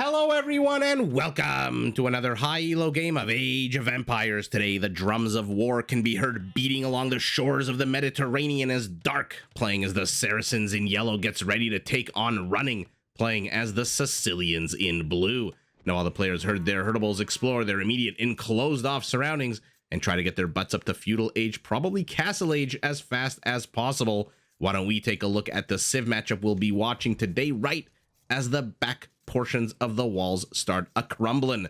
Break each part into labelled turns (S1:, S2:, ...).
S1: Hello everyone and welcome to another high elo game of Age of Empires. Today the drums of war can be heard beating along the shores of the Mediterranean as Dark, playing as the Saracens in yellow, gets ready to take on Running, playing as the Sicilians in blue. Now all the players heard their herdables explore their immediate enclosed off surroundings and try to get their butts up to Feudal Age, probably Castle Age, as fast as possible. Why don't we take a look at the Civ matchup we'll be watching today right as the back portions of the walls start a-crumbling.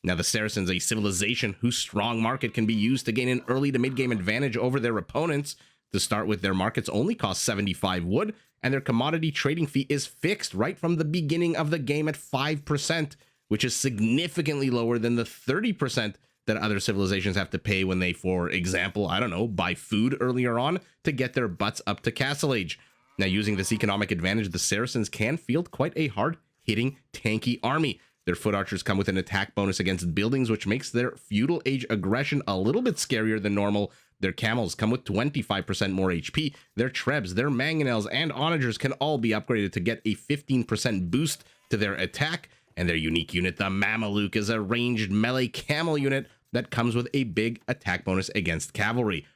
S1: Now, the Saracens, a civilization whose strong market can be used to gain an early to mid-game advantage over their opponents. To start with, their markets only cost 75 wood, and their commodity trading fee is fixed right from the beginning of the game at 5%, which is significantly lower than the 30% that other civilizations have to pay when they, for example, I don't know, buy food earlier on to get their butts up to Castle Age. Now, using this economic advantage, the Saracens can field quite a hard-hitting, tanky army. Their foot archers come with an attack bonus against buildings, which makes their Feudal Age aggression a little bit scarier than normal. Their camels come with 25% more HP. Their trebs, their mangonels, and onagers can all be upgraded to get a 15% boost to their attack. And their unique unit, the Mameluke, is a ranged melee camel unit that comes with a big attack bonus against cavalry.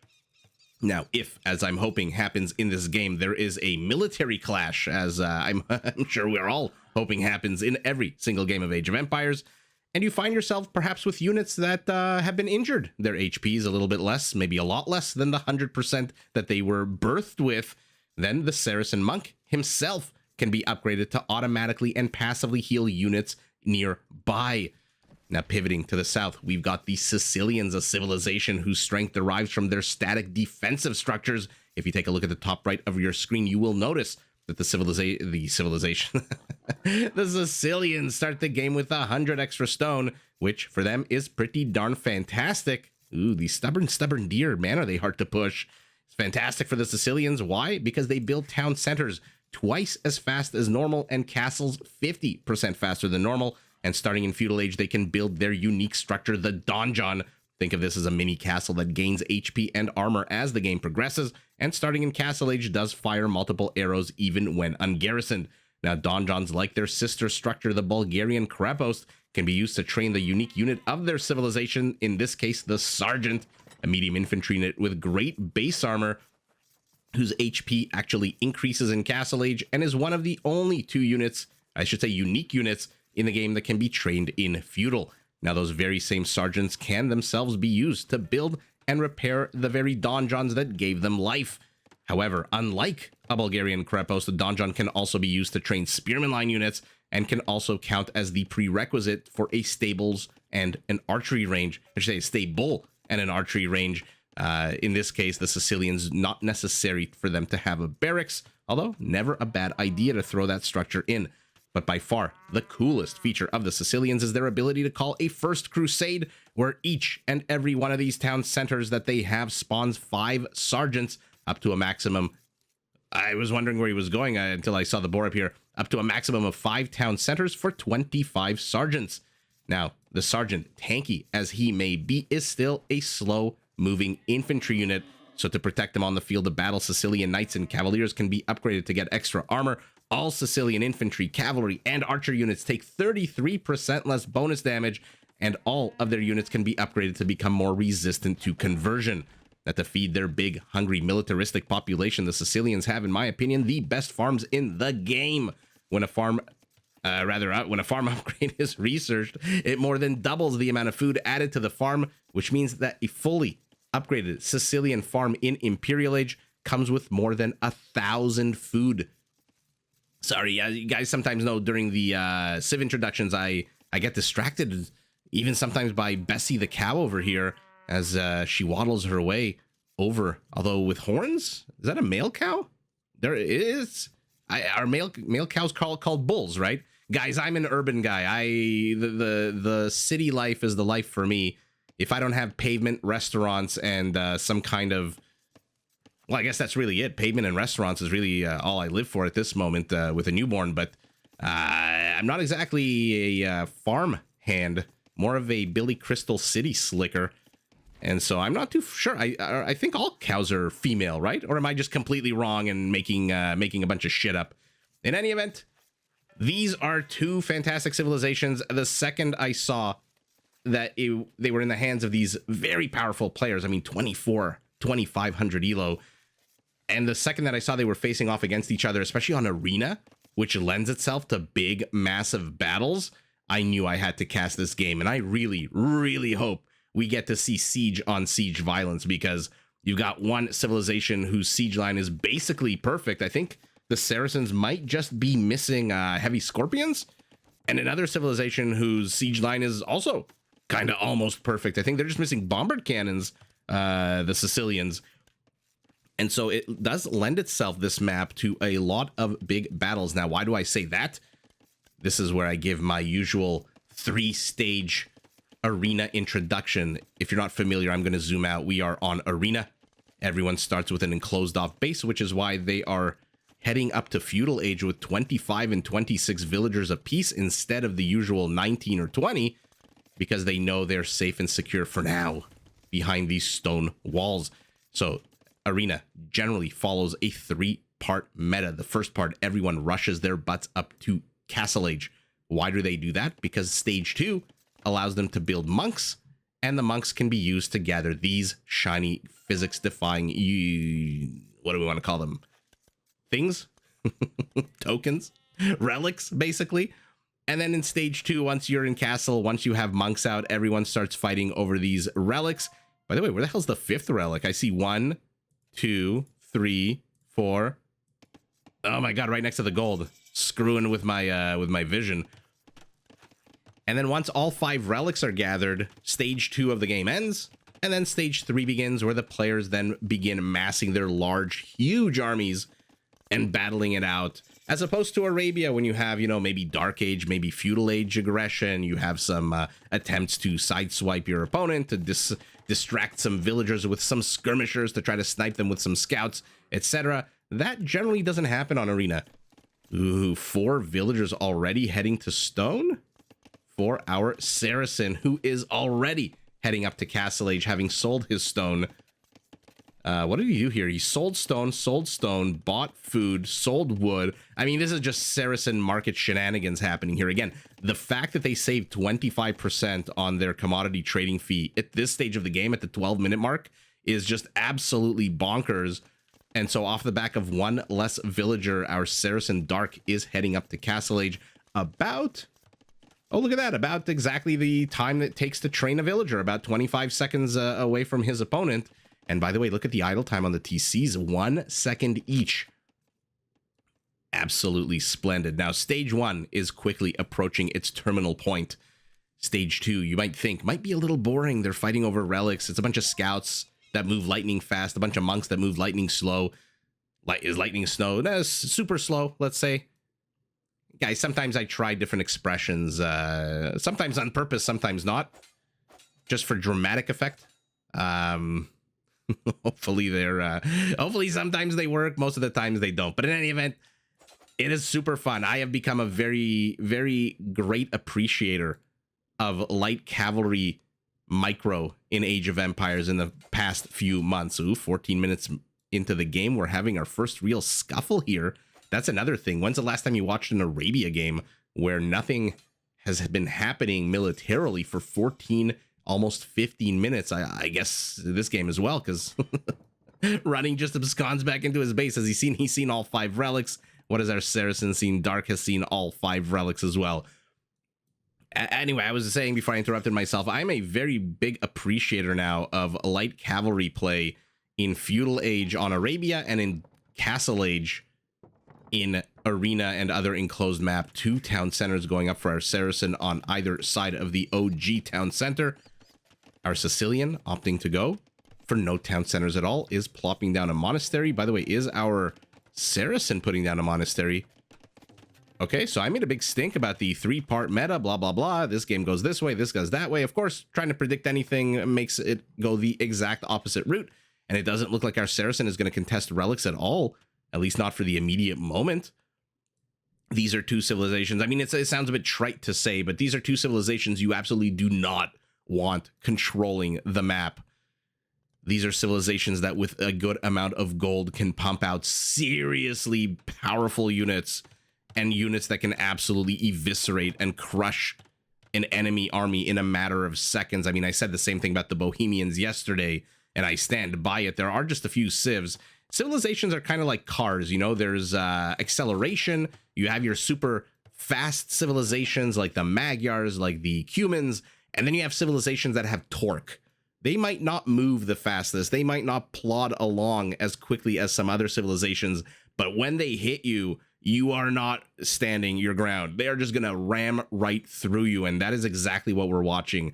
S1: Now, if, as I'm hoping happens in this game, there is a military clash, as I'm sure we're all hoping happens in every single game of Age of Empires, and you find yourself perhaps with units that have been injured, their HP is a little bit less, maybe a lot less than the 100% that they were birthed with, then the Saracen monk himself can be upgraded to automatically and passively heal units nearby. Now, pivoting to the south, we've got the Sicilians, a civilization whose strength derives from their static defensive structures. If you take a look at the top right of your screen, you will notice that the Sicilians start the game with 100 extra stone, which for them is pretty darn fantastic. Ooh, these stubborn deer, man, are they hard to push. It's fantastic for the Sicilians. Why? Because they build town centers twice as fast as normal and castles 50% faster than normal. And starting in Feudal Age, they can build their unique structure, the donjon. Think of this as a mini castle that gains HP and armor as the game progresses, and starting in Castle Age does fire multiple arrows even when ungarrisoned. Now, donjons, like their sister structure, the Bulgarian Krepost, can be used to train the unique unit of their civilization, in this case, the Sergeant, a medium infantry unit with great base armor, whose HP actually increases in Castle Age, and is one of the only two units, I should say unique units, in the game that can be trained in Feudal. Now, those very same sergeants can themselves be used to build and repair the very donjons that gave them life. However, unlike a Bulgarian Krepost, the donjon can also be used to train spearman line units and can also count as the prerequisite for a stables and an archery range. I should say stable and an archery range. In this case, the Sicilians, not necessary for them to have a barracks, although never a bad idea to throw that structure in. But by far, the coolest feature of the Sicilians is their ability to call a First Crusade, where each and every one of these town centers that they have spawns 5 sergeants, up to a maximum. I was wondering where he was going until I saw the board up here. Up to a maximum of 5 town centers for 25 sergeants. Now, the sergeant, tanky as he may be, is still a slow-moving infantry unit. So to protect them on the field of battle, Sicilian knights and cavaliers can be upgraded to get extra armor. All Sicilian infantry, cavalry, and archer units take 33% less bonus damage, and all of their units can be upgraded to become more resistant to conversion. That to feed their big, hungry, militaristic population, the Sicilians have, in my opinion, the best farms in the game. When a farm upgrade is researched, it more than doubles the amount of food added to the farm, which means that a fully upgraded Sicilian farm in Imperial Age comes with more than 1,000 food. Sorry, you guys sometimes know during the Civ introductions, I get distracted, even sometimes by Bessie the cow over here, as she waddles her way over. Although with horns, is that a male cow? There is. Are male cows called bulls, right? Guys, I'm an urban guy. The city life is the life for me. If I don't have pavement, restaurants, and some kind of, well, I guess that's really it. Pavement and restaurants is really all I live for at this moment with a newborn. But I'm not exactly a farm hand, more of a Billy Crystal City slicker. And so I'm not too sure. I think all cows are female, right? Or am I just completely wrong and making a bunch of shit up? In any event, These are two fantastic civilizations. The second I saw that they were in the hands of these very powerful players, I mean, 2,500 elo. And the second that I saw they were facing off against each other, especially on Arena, which lends itself to big, massive battles, I knew I had to cast this game. And I really, really hope we get to see siege on siege violence, because you've got one civilization whose siege line is basically perfect. I think the Saracens might just be missing heavy scorpions, and another civilization whose siege line is also kind of almost perfect. I think they're just missing bombard cannons, the Sicilians. And so it does lend itself, this map, to a lot of big battles. Now, why do I say that? This is where I give my usual 3-stage Arena introduction. If you're not familiar, I'm going to zoom out. We are on Arena. Everyone starts with an enclosed off base, which is why they are heading up to Feudal Age with 25 and 26 villagers apiece instead of the usual 19 or 20, because they know they're safe and secure for now behind these stone walls. So Arena generally follows a 3-part meta. The first part, everyone rushes their butts up to Castle Age. Why do they do that? Because stage 2 allows them to build monks, and the monks can be used to gather these shiny physics-defying, what do we want to call them? Things? Tokens? Relics, basically. And then in stage 2, once you're in castle, once you have monks out, everyone starts fighting over these relics. By the way, where the hell's the 5th relic? I see 1, 2, 3, 4. Oh my god, right next to the gold. Screwing with my vision. And then once all 5 relics are gathered, stage 2 of the game ends, and then stage 3 begins, where the players then begin massing their large, huge armies and battling it out. As opposed to Arabia, when you have, you know, maybe Dark Age, maybe Feudal Age aggression, you have some attempts to sideswipe your opponent, to distract some villagers with some skirmishers, to try to snipe them with some scouts, etc. That generally doesn't happen on Arena. Ooh, 4 villagers already heading to stone for our Saracen, who is already heading up to Castle Age, having sold his stone. What did he do here? He sold stone, bought food, sold wood. I mean, this is just Saracen market shenanigans happening here. Again, the fact that they saved 25% on their commodity trading fee at this stage of the game, at the 12-minute mark, is just absolutely bonkers. And so off the back of 1 less villager, our Saracen.Dark is heading up to Castle Age about... Oh, look at that. About exactly the time that it takes to train a villager. About 25 seconds away from his opponent. And by the way, look at the idle time on the TCs. 1 second each. Absolutely splendid. Now, stage 1 is quickly approaching its terminal point. Stage 2, you might think, might be a little boring. They're fighting over relics. It's a bunch of scouts that move lightning fast. A bunch of monks that move lightning slow. Is lightning slow? No, super slow, let's say. Guys, sometimes I try different expressions. Sometimes on purpose, sometimes not. Just for dramatic effect. Hopefully hopefully sometimes they work, most of the times they don't. But in any event, it is super fun. I have become a very, very great appreciator of light cavalry micro in Age of Empires in the past few months. Ooh, 14 minutes into the game, we're having our first real scuffle here. That's another thing. When's the last time you watched an Arabia game where nothing has been happening militarily for 14, almost 15 minutes? I guess this game as well, because running just absconds back into his base. Has he's seen all 5 relics? What has our Saracen seen? Dark has seen all 5 relics as well. Anyway, I was saying before I interrupted myself, I'm a very big appreciator now of light cavalry play in Feudal Age on Arabia and in Castle Age in Arena and other enclosed map. 2 town centers going up for our Saracen on either side of the OG town center. Our Sicilian opting to go for no town centers at all, is plopping down a monastery. By the way, is our Saracen putting down a monastery? Okay, so I made a big stink about the 3-part meta, blah, blah, blah. This game goes this way, this goes that way. Of course, trying to predict anything makes it go the exact opposite route. And it doesn't look like our Saracen is going to contest relics at all, at least not for the immediate moment. These are 2 civilizations. I mean, it sounds a bit trite to say, but these are 2 civilizations you absolutely do not want controlling the map. These are civilizations that with a good amount of gold can pump out seriously powerful units and units that can absolutely eviscerate and crush an enemy army in a matter of seconds. I mean, I said the same thing about the Bohemians yesterday, and I stand by it. There are just a few civs. Civilizations are kind of like cars, you know, there's acceleration. You have your super fast civilizations like the Magyars, like the Cumans, and then you have civilizations that have torque. They might not move the fastest. They might not plod along as quickly as some other civilizations, but when they hit you, you are not standing your ground. They are just going to ram right through you, and that is exactly what we're watching.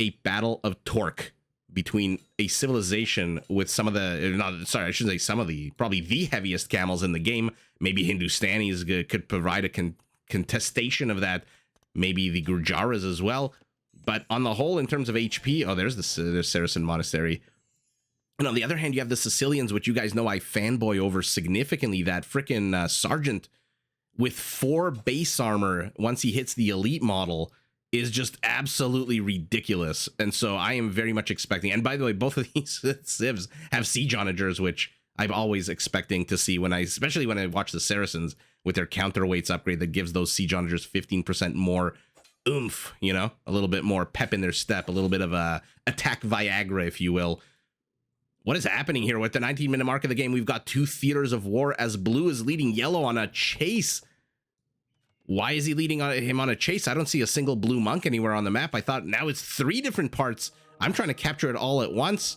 S1: A battle of torque between a civilization with some of the, I shouldn't say some of the, probably the heaviest camels in the game. Maybe Hindustanis could provide a contestation of that. Maybe the Gurjaras as well. But on the whole, in terms of HP, oh, there's the Saracen monastery. And on the other hand, you have the Sicilians, which you guys know I fanboy over significantly. That frickin' sergeant with 4 base armor once he hits the elite model is just absolutely ridiculous. And so I am very much expecting, and by the way, both of these civs have siege onagers, which I'm always expecting to see especially when I watch the Saracens with their counterweights upgrade that gives those siege onagers 15% more oomph, you know, a little bit more pep in their step, a little bit of a attack Viagra, if you will. What is happening here? With the 19-minute mark of the game, we've got 2 theaters of war as blue is leading yellow on a chase. Why is he leading him on a chase? I don't see a single blue monk anywhere on the map. I thought now it's 3 different parts. I'm trying to capture it all at once.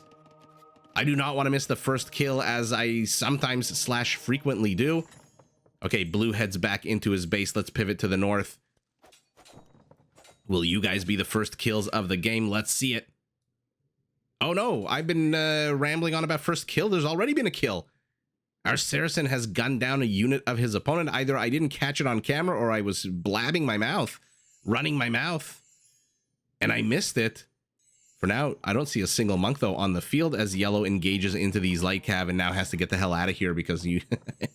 S1: I do not want to miss the first kill, as I sometimes / frequently do. Okay, blue heads back into his base. Let's pivot to the north. Will you guys be the first kills of the game? Let's see it. Oh no, I've been rambling on about first kill. There's already been a kill. Our Saracen has gunned down a unit of his opponent. Either I didn't catch it on camera or I was blabbing my mouth, running my mouth, and I missed it. For now, I don't see a single monk, though, on the field as yellow engages into these light cav and now has to get the hell out of here because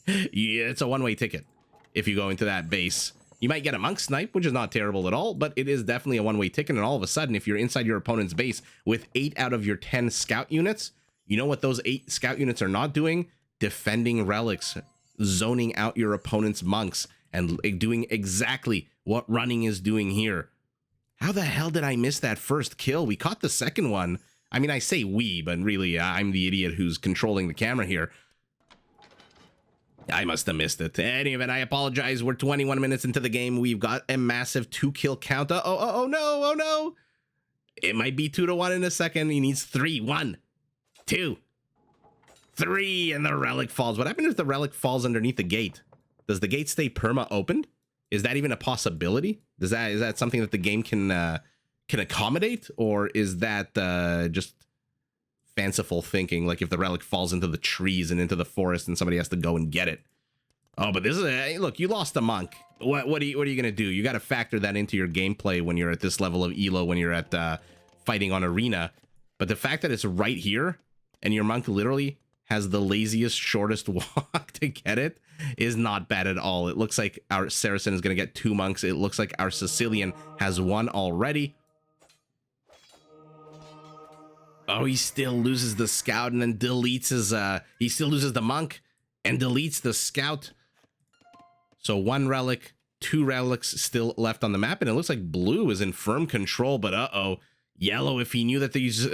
S1: it's a one-way ticket if you go into that base. You might get a monk snipe, which is not terrible at all, but it is definitely a one-way ticket. And all of a sudden, if you're inside your opponent's base with 8 out of your 10 scout units, you know what those 8 scout units are not doing? Defending relics, zoning out your opponent's monks, and doing exactly what running is doing here. How the hell did I miss that first kill? We caught the second one. I mean, I say we, but really, I'm the idiot who's controlling the camera here. I must have missed it. In any event, I apologize. We're 21 minutes into the game. We've got a massive 2-kill count. Oh no. It might be 2-1 in a second. He needs 3. 1, 2, 3, and the relic falls. What happens if the relic falls underneath the gate? Does the gate stay perma opened? Is that even a possibility? Is that something that the game can accommodate, or is that just fanciful thinking, like if the relic falls into the trees and into the forest and somebody has to go and get it? Oh, but this is look, you lost a monk. What are you gonna do? You got to factor that into your gameplay when you're at this level of elo, when you're at fighting on arena. But the fact that it's right here and your monk literally has the laziest, shortest walk to get it is not bad at all. It looks like our Saracen is gonna get 2 monks. It looks like our Sicilian has 1 already. Oh, he still loses the scout and then deletes his, he still loses the monk and deletes the scout. So 1 relic, 2 relics still left on the map, and it looks like blue is in firm control, but uh-oh. Yellow, if he knew that these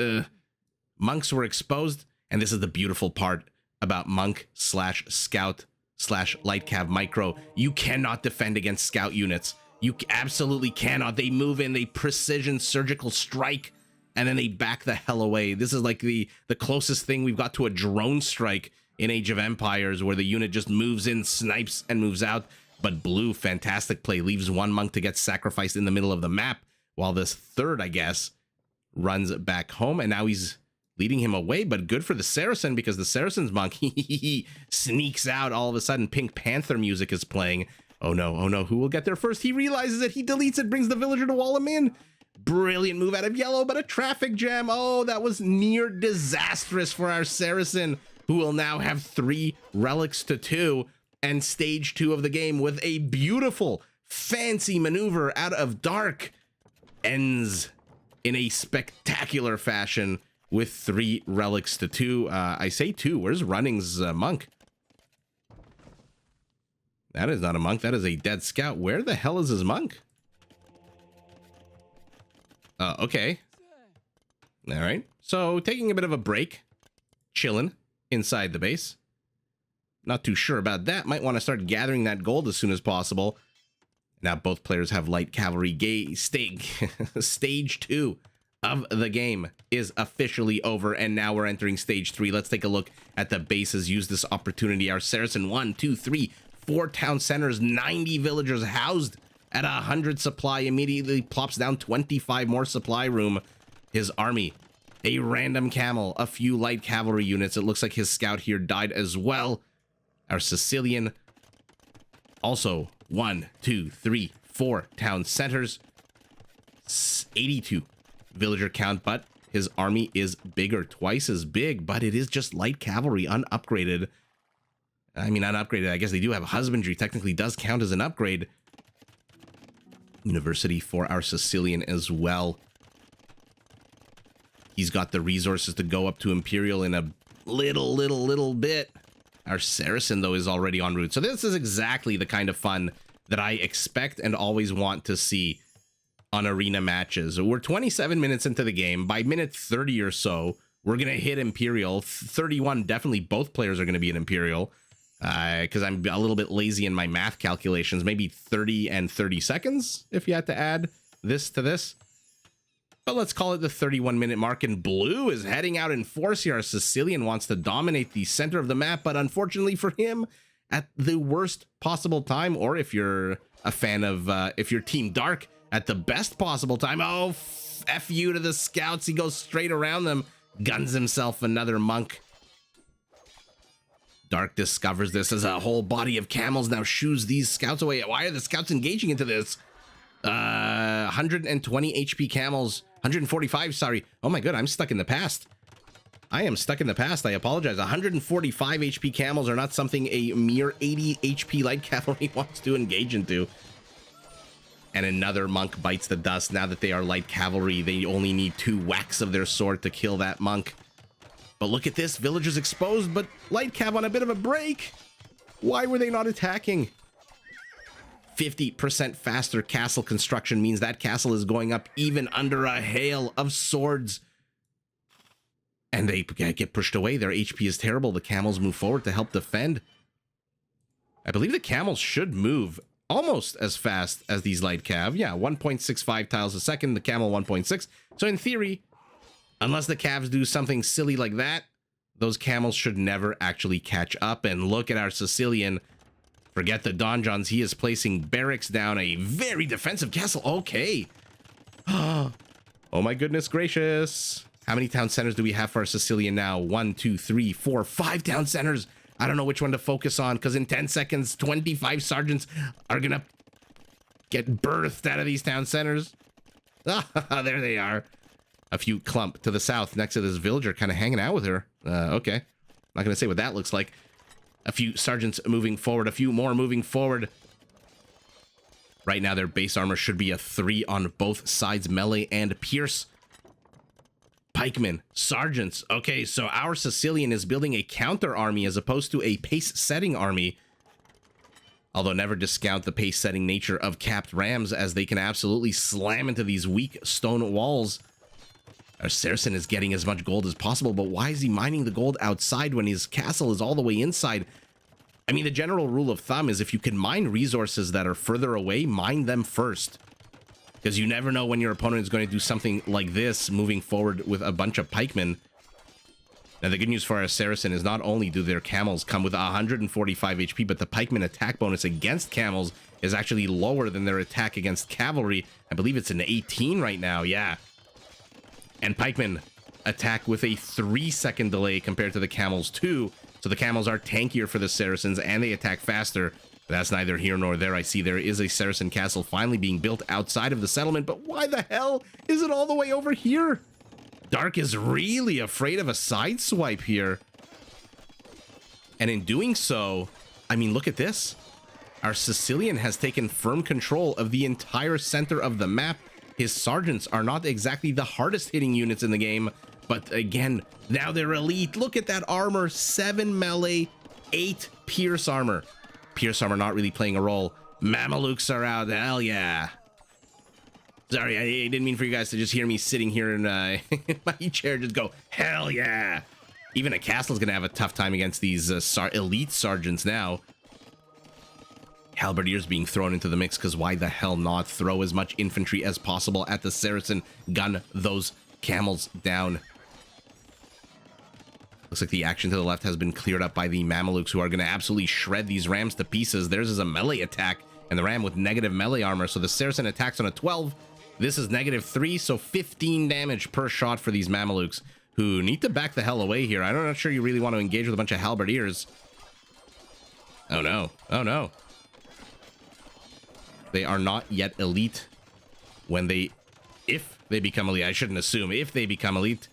S1: monks were exposed, and this is the beautiful part about monk / scout / light cav micro, you cannot defend against scout units. You absolutely cannot. They move in, they precision surgical strike, and then they back the hell away. This is like the closest thing we've got to a drone strike in Age of Empires, where the unit just moves in, snipes, and moves out. But blue, fantastic play, leaves 1 monk to get sacrificed in the middle of the map, while this third, I guess, runs back home, and now he's leading him away. But good for the Saracen, because the Saracen's monk, he sneaks out. All of a sudden, Pink Panther music is playing. Oh no, who will get there first? He realizes it, he deletes it, brings the villager to wall him in. Brilliant move out of yellow, but a traffic jam. Oh, that was near disastrous for our Saracen, who will now have 3 relics to 2, and stage 2 of the game with a beautiful, fancy maneuver out of dark ends in a spectacular fashion with 3 relics to 2. I say 2. Where's Running's monk? That is not a monk. That is a dead scout. Where the hell is his monk? Okay. All right. So taking a bit of a break, chilling inside the base. Not too sure about that. Might want to start gathering that gold as soon as possible. Now both players have light cavalry. Stage 2 of the game is officially over, and now we're entering stage 3. Let's take a look at the bases. Use this opportunity. Our Saracen 1, 2, 3, 4 town centers, 90 villagers housed at 100 supply. Immediately plops down 25 more supply room. His army, a random camel, a few light cavalry units. It looks like his scout here died as well. Our Sicilian, also 1, 2, 3, 4 town centers, 82 villager count, but his army is bigger, twice as big, but it is just light cavalry, unupgraded. I mean, unupgraded. I guess they do have husbandry, technically does count as an upgrade. University for our Sicilian as well. He's got the resources to go up to Imperial in a little bit. Our Saracen, though, is already en route. So this is exactly the kind of fun that I expect and always want to see on arena matches. We're 27 minutes into the game. By minute 30 or so, we're going to hit Imperial. 31, definitely both players are going to be in Imperial. Because I'm a little bit lazy in my math calculations. Maybe 30 and 30 seconds, if you had to add this to this. But let's call it the 31-minute mark, and blue is heading out in force here. Our Sicilian wants to dominate the center of the map, but unfortunately for him, at the worst possible time, or if you're a fan of, if you're Team Dark, at the best possible time. Oh, F you to the scouts. He goes straight around them, guns himself another monk. Dark discovers this as a whole body of camels now shoos these scouts away. Why are the scouts engaging into this? 120 HP camels. 145, sorry. Oh my god, I'm stuck in the past. I am stuck in the past. I apologize. 145 HP camels are not something a mere 80 HP light cavalry wants to engage into. And another monk bites the dust. Now that they are light cavalry, they only need 2 whacks of their sword to kill that monk. But look at this. Villagers exposed, but light cav on a bit of a break. Why were they not attacking? 50% faster castle construction means that castle is going up even under a hail of swords. And they get pushed away. Their HP is terrible. The camels move forward to help defend. I believe the camels should move almost as fast as these light cav. Yeah, 1.65 tiles a second. The camel 1.6. So in theory, unless the calves do something silly like that, those camels should never actually catch up. And look at our Sicilian. Forget the donjons. He is placing barracks down a very defensive castle. Okay. Oh my goodness gracious. How many town centers do we have for our Sicilian now? 1, 2, 3, 4, 5 town centers. I don't know which one to focus on, because in 10 seconds, 25 sergeants are going to get birthed out of these town centers. There they are. A few clump to the south next to this villager kind of hanging out with her. Okay. Not going to say what that looks like. A few sergeants moving forward. A few more moving forward. Right now, their base armor should be a 3 on both sides. Melee and pierce. Pikemen. Sergeants. Okay, so our Sicilian is building a counter army as opposed to a pace-setting army. Although never discount the pace-setting nature of capped rams, as they can absolutely slam into these weak stone walls. Our Saracen is getting as much gold as possible, but why is he mining the gold outside when his castle is all the way inside? I mean, the general rule of thumb is if you can mine resources that are further away, mine them first. Because you never know when your opponent is going to do something like this, moving forward with a bunch of pikemen. Now, the good news for our Saracen is not only do their camels come with 145 HP, but the pikeman attack bonus against camels is actually lower than their attack against cavalry. I believe it's an 18 right now, yeah. And pikemen attack with a 3-second delay compared to the camels 2. So the camels are tankier for the Saracens and they attack faster. But that's neither here nor there. I see there is a Saracen castle finally being built outside of the settlement. But why the hell is it all the way over here? Dark is really afraid of a sideswipe here. And in doing so, I mean, look at this. Our Sicilian has taken firm control of the entire center of the map. His sergeants are not exactly the hardest hitting units in the game, but again, now they're elite. Look at that armor, 7 melee, 8 pierce armor. Pierce armor not really playing a role. Mamelukes are out. Hell yeah. Sorry, I didn't mean for you guys to just hear me sitting here in, in my chair just go, hell yeah. Even a castle's gonna have a tough time against these elite sergeants now. Halberdiers being thrown into the mix because why the hell not throw as much infantry as possible at the Saracen, gun those camels down. Looks like the action to the left has been cleared up by the Mamelukes, who are going to absolutely shred these rams to pieces. Theirs is a melee attack, and the ram with negative melee armor, so the Saracen attacks on a 12. This is -3, so 15 damage per shot for these Mamelukes, who need to back the hell away here. I'm not sure you really want to engage with a bunch of halberdiers. Oh no, oh no. They are not yet elite. If they become elite, I shouldn't assume, if they become elite,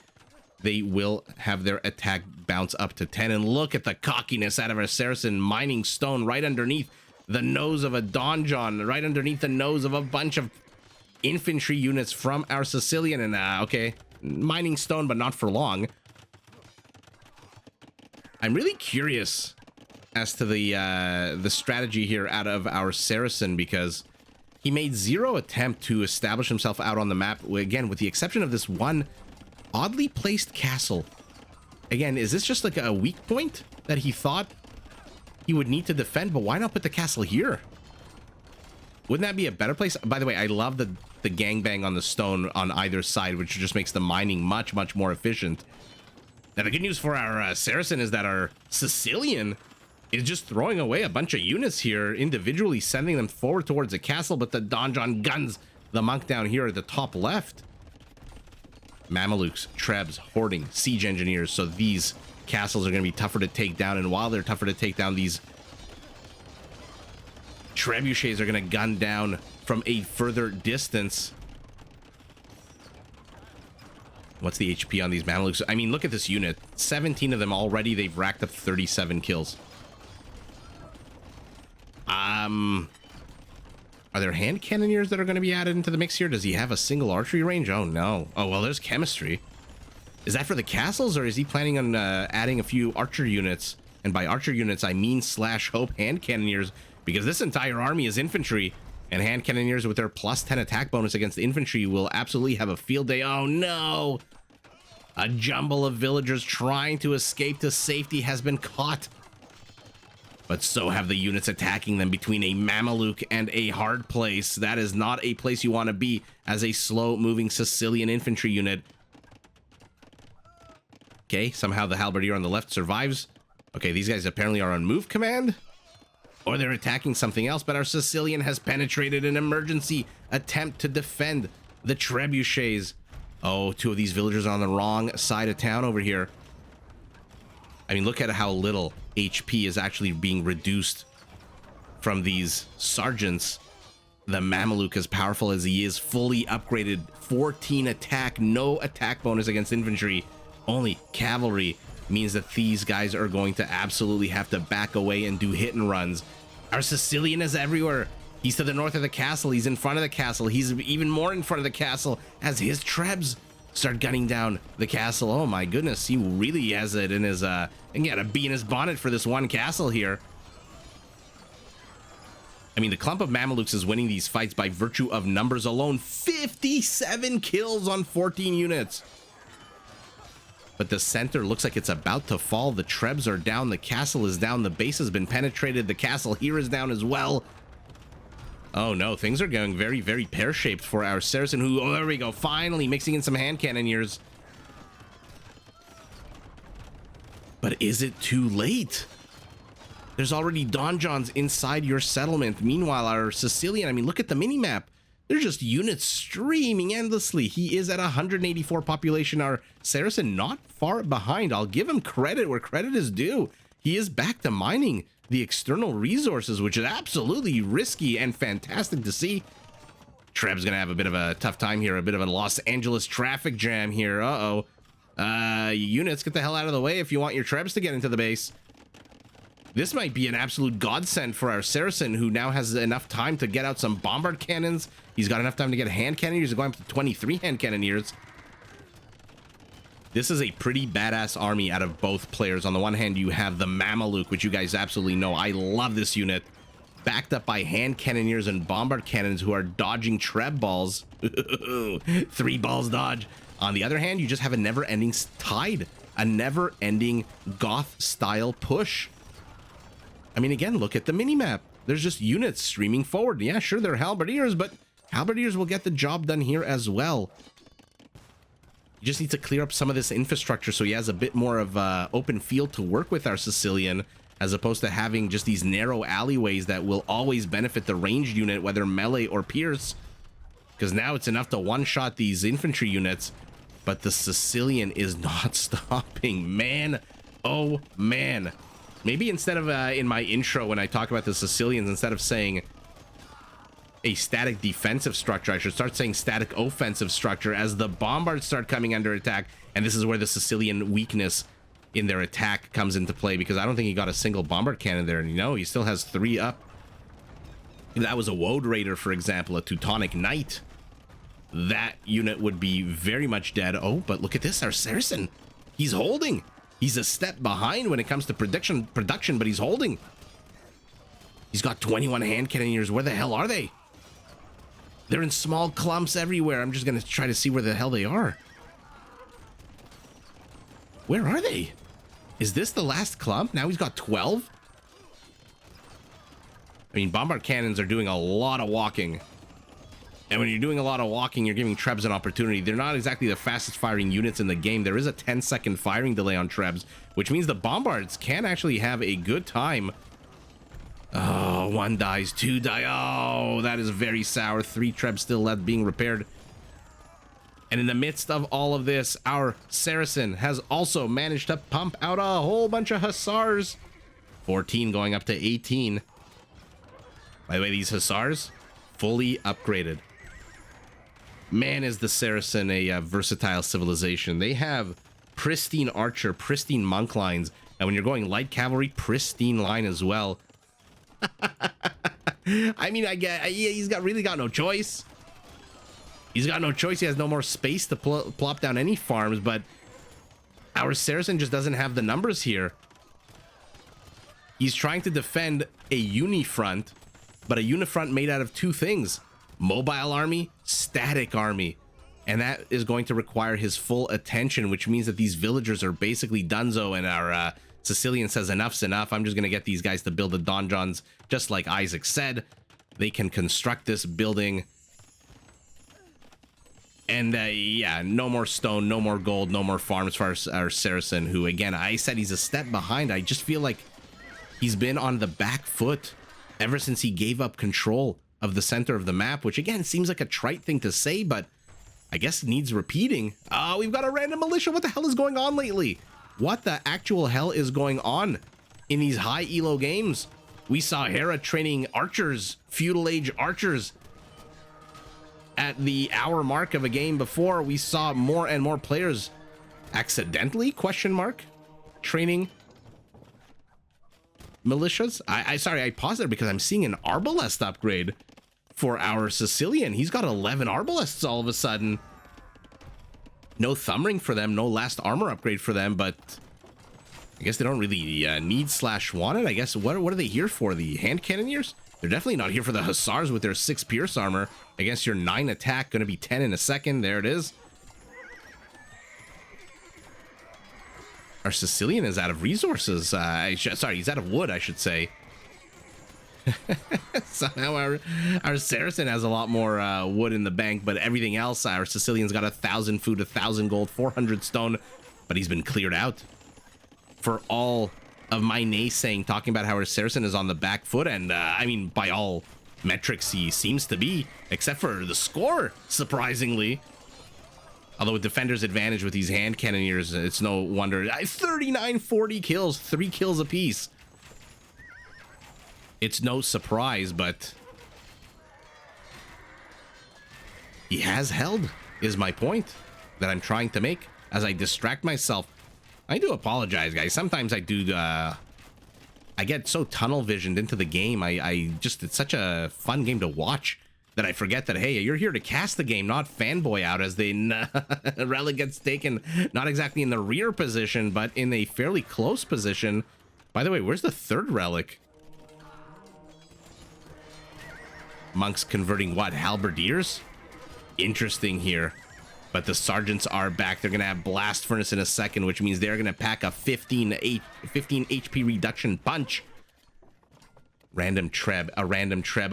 S1: they will have their attack bounce up to 10. And look at the cockiness out of our Saracen, mining stone right underneath the nose of a donjon, right underneath the nose of a bunch of infantry units from our Sicilian. And okay, mining stone, but not for long. I'm really curious as to the strategy here out of our Saracen, because he made zero attempt to establish himself out on the map, again, with the exception of this one oddly placed castle. Again, is this just like a weak point that he thought he would need to defend? But why not put the castle here? Wouldn't that be a better place? By the way, I love the gangbang on the stone on either side, which just makes the mining much, much more efficient. Now, the good news for our Saracen is that our Sicilian is just throwing away a bunch of units here, individually sending them forward towards the castle, but the donjon guns the monk down here at the top left. Mamelukes, Trebs, hoarding, siege engineers, so these castles are going to be tougher to take down, and while they're tougher to take down, these trebuchets are going to gun down from a further distance. What's the HP on these Mamelukes? I mean, look at this unit. 17 of them already. They've racked up 37 kills. Are there hand cannoneers that are going to be added into the mix here? Does he have a single archery range? Oh, no. Oh, well, there's chemistry. Is that for the castles, or is he planning on adding a few archer units? And by archer units, I mean /hope hand cannoneers, because this entire army is infantry, and hand cannoneers with their +10 attack bonus against the infantry will absolutely have a field day. Oh, no. A jumble of villagers trying to escape to safety has been caught. But so have the units attacking them between a Mameluke and a hard place. That is not a place you want to be as a slow-moving Sicilian infantry unit. Okay, somehow the halberdier on the left survives. Okay, these guys apparently are on move command. Or they're attacking something else, but our Sicilian has penetrated an emergency attempt to defend the trebuchets. Oh, two of these villagers are on the wrong side of town over here. I mean, look at how little HP is actually being reduced from these sergeants. The Mameluke, as powerful as he is, fully upgraded, 14 attack, no attack bonus against infantry, only cavalry, means that these guys are going to absolutely have to back away and do hit and runs. Our Sicilian is everywhere. He's to the north of the castle. He's in front of the castle. He's even more in front of the castle as his trebs start gunning down the castle. Oh my goodness, he really has it in his and he had a bee in his bonnet for this one castle here. I mean, the clump of Mamelukes is winning these fights by virtue of numbers alone. 57 kills on 14 units. But the center looks like it's about to fall. The trebs are down, the castle is down, the base has been penetrated, the castle here is down as well. Oh no, things are going very, very pear-shaped for our Saracen, who, oh, there we go, finally mixing in some hand cannoneers. But is it too late? There's already donjons inside your settlement. Meanwhile, our Sicilian, I mean, look at the mini-map. There's just units streaming endlessly. He is at 184 population. Our Saracen not far behind. I'll give him credit where credit is due. He is back to mining the external resources, which is absolutely risky and fantastic to see. Treb's gonna have a bit of a tough time here, a bit of a Los Angeles traffic jam here. Uh-oh. Units, get the hell out of the way if you want your Trebs to get into the base. This might be an absolute godsend for our Saracen, who now has enough time to get out some bombard cannons. He's got enough time to get hand cannoneers. He's going up to 23 hand cannoneers. This is a pretty badass army out of both players. On the one hand, you have the Mameluke, which you guys absolutely know. I love this unit. backed up by hand cannoneers and bombard cannons who are dodging treb balls. 3 balls dodge. On the other hand, you just have a never-ending tide, a never-ending Goth-style push. I mean, again, look at the minimap. There's just units streaming forward. Yeah, sure, they're halberdiers, but halberdiers will get the job done here as well. You just need to clear up some of this infrastructure so he has a bit more of open field to work with, our Sicilian, as opposed to having just these narrow alleyways that will always benefit the ranged unit, whether melee or pierce. Because now it's enough to one-shot these infantry units, but the Sicilian is not stopping. Man, oh man. Maybe instead of in my intro when I talk about the Sicilians, instead of saying a static defensive structure, I should start saying static offensive structure as the bombards start coming under attack. And this is where the Sicilian weakness in their attack comes into play, because I don't think he got a single bombard cannon there. And you know, he still has 3 up. If that was a Woad Raider, for example, a Teutonic Knight, that unit would be very much dead. Oh, but look at this, our Saracen. He's holding. He's a step behind when it comes to production, but he's holding. He's got 21 hand cannoneers. Where the hell are they? They're in small clumps everywhere. I'm just going to try to see where the hell they are. Where are they? Is this the last clump? Now he's got 12? I mean, bombard cannons are doing a lot of walking. And when you're doing a lot of walking, you're giving Trebs an opportunity. They're not exactly the fastest firing units in the game. There is a 10-second firing delay on Trebs, which means the bombards can actually have a good time. Oh, 1 dies, 2 die. Oh, that is very sour. 3 Trebs still left being repaired. And in the midst of all of this, our Saracen has also managed to pump out a whole bunch of Hussars. 14 going up to 18. By the way, these Hussars, fully upgraded. Man, is the Saracen a versatile civilization. They have pristine archer, pristine monk lines, and when you're going light cavalry, pristine line as well. I mean, I get he's really got no choice. He's got no choice. He has no more space to plop down any farms, but our Saracen just doesn't have the numbers here. He's trying to defend a unifront, but a unifront made out of 2 things: mobile army, static army. And that is going to require his full attention, which means that these villagers are basically donezo, and our Sicilian says enough's enough. I'm just going to get these guys to build the donjons, just like Isaac said. They can construct this building. And yeah, no more stone, no more gold, no more farms for our Saracen, who, again, I said he's a step behind. I just feel like he's been on the back foot ever since he gave up control of the center of the map, which, again, seems like a trite thing to say, but I guess needs repeating. Oh, we've got a random militia. What the hell is going on lately? What the actual hell is going on in these high elo games? We saw Hera training archers, feudal age archers. At the hour mark of a game before, we saw more and more players accidentally, question mark, training militias. Sorry, I paused there because I'm seeing an arbalest upgrade for our Sicilian. He's got 11 arbalests all of a sudden. No thumb ring for them, no last armor upgrade for them, but I guess they don't really need / want it. I guess what are they here for? The hand cannoneers? They're definitely not here for the Hussars with their 6 pierce armor against your 9 attack. Going to be 10 in a second. There it is. Our Sicilian is out of resources. Sorry, he's out of wood, I should say. Somehow our Saracen has a lot more wood in the bank, but everything else, our Sicilian's got 1,000 food, 1,000 gold, 400 stone, but he's been cleared out. For all of my naysaying, talking about how our Saracen is on the back foot, and I mean, by all metrics, he seems to be, except for the score, surprisingly. Although with defender's advantage with these hand cannoneers, it's no wonder. 39, 40 kills, 3 kills apiece. It's no surprise, but he has held, is my point that I'm trying to make as I distract myself. I do apologize, guys. Sometimes I do, I get so tunnel visioned into the game. I just, it's such a fun game to watch that I forget that, hey, you're here to cast the game, not fanboy out, as the relic gets taken, not exactly in the rear position, but in a fairly close position. By the way, where's the 3rd relic? Monks converting what? Halberdiers? Interesting here. But the sergeants are back. They're going to have Blast Furnace in a second, which means they're going to pack a 15 HP reduction punch. A random Treb.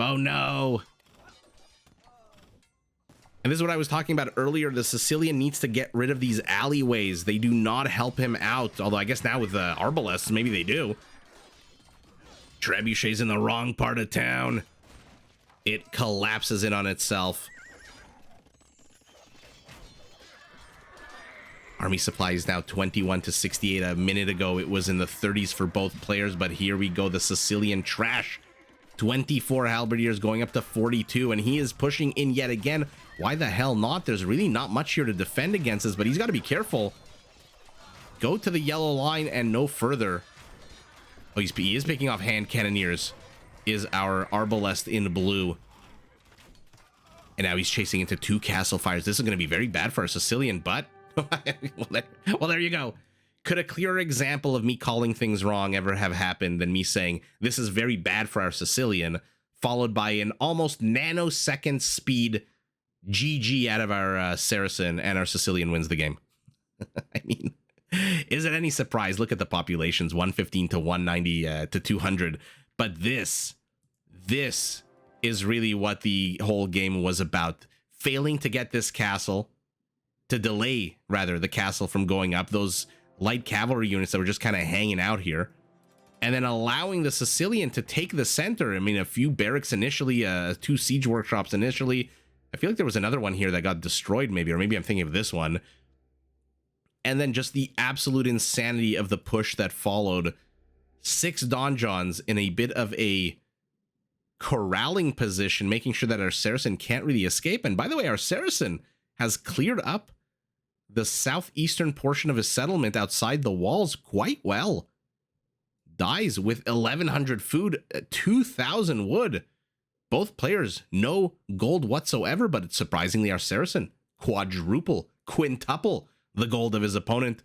S1: Oh, no. And this is what I was talking about earlier. The Sicilian needs to get rid of these alleyways. They do not help him out. Although I guess now with the Arbalests, maybe they do. Trebuchet's in the wrong part of town. It collapses in on itself. Army supply is now 21 to 68. A minute ago, it was in the 30s for both players. But here we go. The Sicilian trash. 24 halberdiers going up to 42. And he is pushing in yet again. Why the hell not? There's really not much here to defend against this. But he's got to be careful. Go to the yellow line and no further. Oh, he is picking off hand cannoneers. Is our Arbalest in blue. And now he's chasing into 2 castle fires. This is going to be very bad for our Sicilian, but... well, there you go. Could a clearer example of me calling things wrong ever have happened than me saying, this is very bad for our Sicilian, followed by an almost nanosecond speed GG out of our Saracen, and our Sicilian wins the game. I mean... Is it any surprise? Look at the populations, 115 to 190 to 200. But this is really what the whole game was about. Failing to get this castle, to delay, rather, the castle from going up. Those light cavalry units that were just kind of hanging out here. And then allowing the Sicilian to take the center. I mean, a few barracks initially, 2 siege workshops initially. I feel like there was another one here that got destroyed maybe, or maybe I'm thinking of this one. And then just the absolute insanity of the push that followed. 6 donjons in a bit of a corralling position, making sure that our Saracen can't really escape. And by the way, our Saracen has cleared up the southeastern portion of his settlement outside the walls quite well. Dies with 1,100 food, 2,000 wood. Both players, no gold whatsoever, but it's surprisingly our Saracen. Quintuple the gold of his opponent.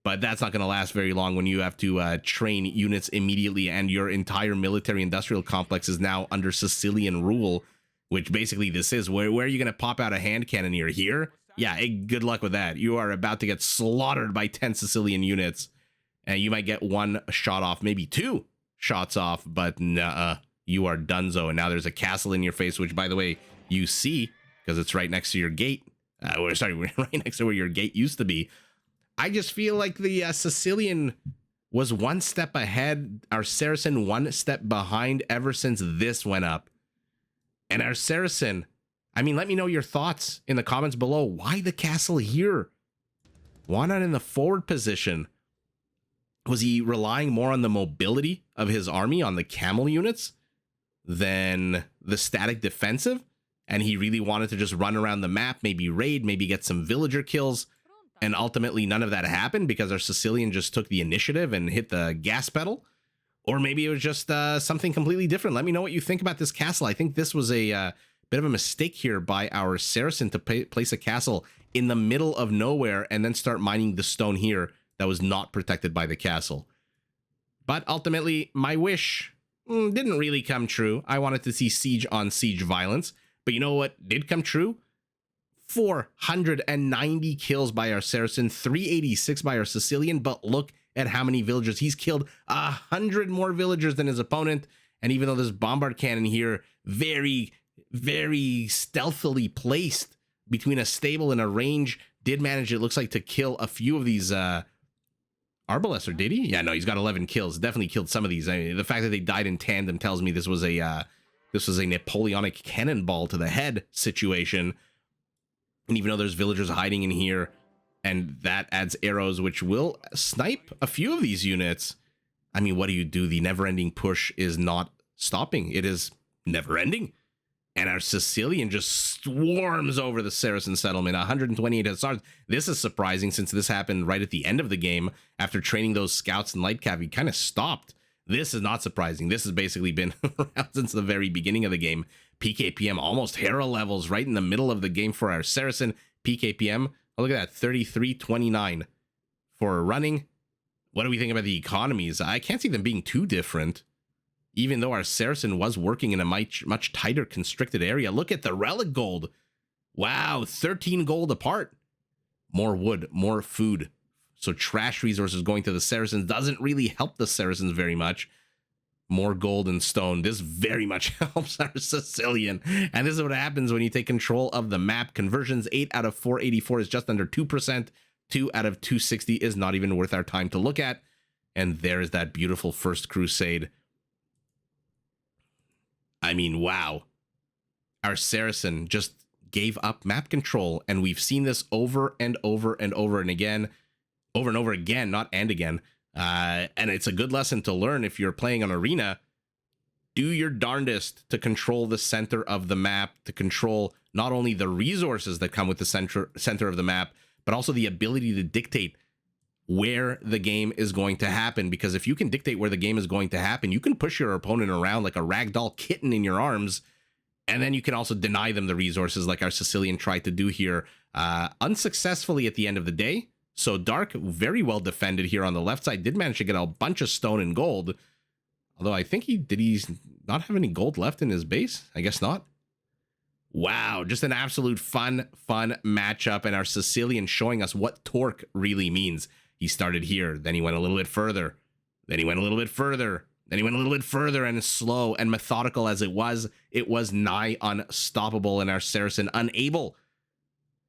S1: But that's not going to last very long when you have to train units immediately, and your entire military industrial complex is now under Sicilian rule, which basically this is. Where are you going to pop out a hand cannoneer? Here? Yeah, good luck with that. You are about to get slaughtered by 10 Sicilian units, and you might get 1 shot off, maybe 2 shots off, but nuh-uh, you are donezo. And now there's a castle in your face, which, by the way, you see, because it's right next to your gate. We're right next to where your gate used to be. I just feel like the Sicilian was 1 step ahead, our Saracen 1 step behind ever since this went up. And our Saracen, I mean, let me know your thoughts in the comments below. Why the castle here? Why not in the forward position? Was he relying more on the mobility of his army, on the camel units, than the static defensive? And he really wanted to just run around the map, maybe raid, maybe get some villager kills. And ultimately none of that happened because our Sicilian just took the initiative and hit the gas pedal. Or maybe it was just something completely different. Let me know what you think about this castle. I think this was a bit of a mistake here by our Saracen to place a castle in the middle of nowhere and then start mining the stone here that was not protected by the castle. But ultimately, my wish didn't really come true. I wanted to see siege on siege violence. But you know what did come true? 490 kills by our Saracen, 386 by our Sicilian, but look at how many villagers. He's killed 100 more villagers than his opponent, and even though this bombard cannon here, very, very stealthily placed between a stable and a range, did manage, it looks like, to kill a few of these Arbalests, or did he? Yeah, no, he's got 11 kills, definitely killed some of these. I mean, the fact that they died in tandem tells me this was a Napoleonic cannonball to the head situation. And even though there's villagers hiding in here, and that adds arrows, which will snipe a few of these units. I mean, what do you do? The never-ending push is not stopping. It is never-ending. And our Sicilian just swarms over the Saracen settlement, 128 hussars. This is surprising since this happened right at the end of the game. After training those scouts and light cav, he kind of stopped. This is not surprising. This has basically been around since the very beginning of the game. PKPM almost hero levels right in the middle of the game for our Saracen. PKPM, oh, look at that, 3329 for running. What do we think about the economies? I can't see them being too different. even though our Saracen was working in a much tighter constricted area. Look at the relic gold. Wow, 13 gold apart. More wood, more food. So trash resources going to the Saracens doesn't really help the Saracens very much. More gold and stone. This very much helps our Sicilian. And this is what happens when you take control of the map. Conversions, 8 out of 484 is just under 2%. 2 out of 260 is not even worth our time to look at. And there's that beautiful first crusade. I mean, wow. Our Saracen just gave up map control, and we've seen this over and over and over and again. Over and over again, not and again. And it's a good lesson to learn if you're playing on Arena. Do your darndest to control the center of the map, to control not only the resources that come with the center of the map, but also the ability to dictate where the game is going to happen. Because if you can dictate where the game is going to happen, you can push your opponent around like a ragdoll kitten in your arms, and then you can also deny them the resources like our Sicilian tried to do here, unsuccessfully at the end of the day. So Dark, very well defended here on the left side, did manage to get a bunch of stone and gold. Although I think he's not have any gold left in his base? I guess not. Wow, just an absolute fun matchup, and our Sicilian showing us what torque really means. He started here, then he went a little bit further, then he went a little bit further, then he went a little bit further, and slow and methodical as it was nigh unstoppable, and our Saracen unable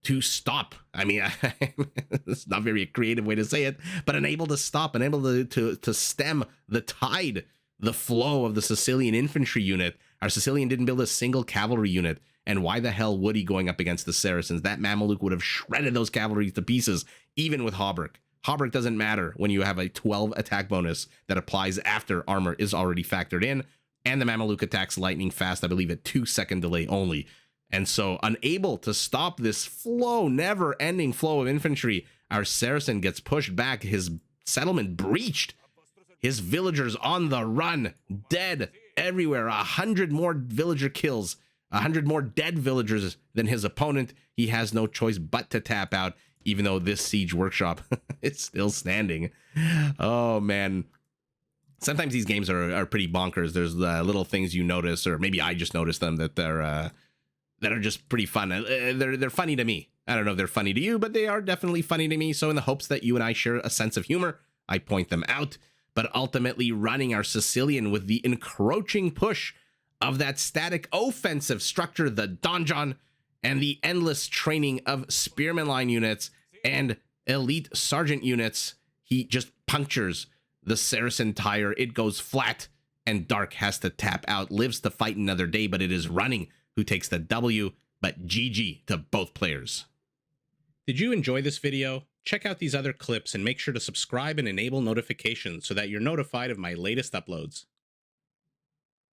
S1: to stop. I mean, it's not very creative way to say it, but unable to stop, unable to stem the tide, the flow of the Sicilian infantry unit. Our Sicilian didn't build a single cavalry unit. And why the hell would he going up against the Saracens? That Mameluke would have shredded those cavalry to pieces, even with Hauberk. Hauberk doesn't matter when you have a 12 attack bonus that applies after armor is already factored in. And the Mameluke attacks lightning fast, I believe, at 2-second delay only. And so, unable to stop this flow, never-ending flow of infantry, our Saracen gets pushed back, his settlement breached, his villagers on the run, dead everywhere, 100 more villager kills, 100 more dead villagers than his opponent. He has no choice but to tap out, even though this siege workshop is still standing. Oh, man. Sometimes these games are pretty bonkers. There's little things you notice, or maybe I just noticed them, that are just pretty fun. They're funny to me. I don't know if they're funny to you, but they are definitely funny to me. So in the hopes that you and I share a sense of humor, I point them out. But ultimately running our Sicilian with the encroaching push of that static offensive structure, the donjon, and the endless training of spearman line units and elite sergeant units, he just punctures the Saracen tire. It goes flat, and Dark has to tap out, lives to fight another day, but it is running who takes the W, but GG to both players. Did you enjoy this video? Check out these other clips and make sure to subscribe and enable notifications so that you're notified of my latest uploads.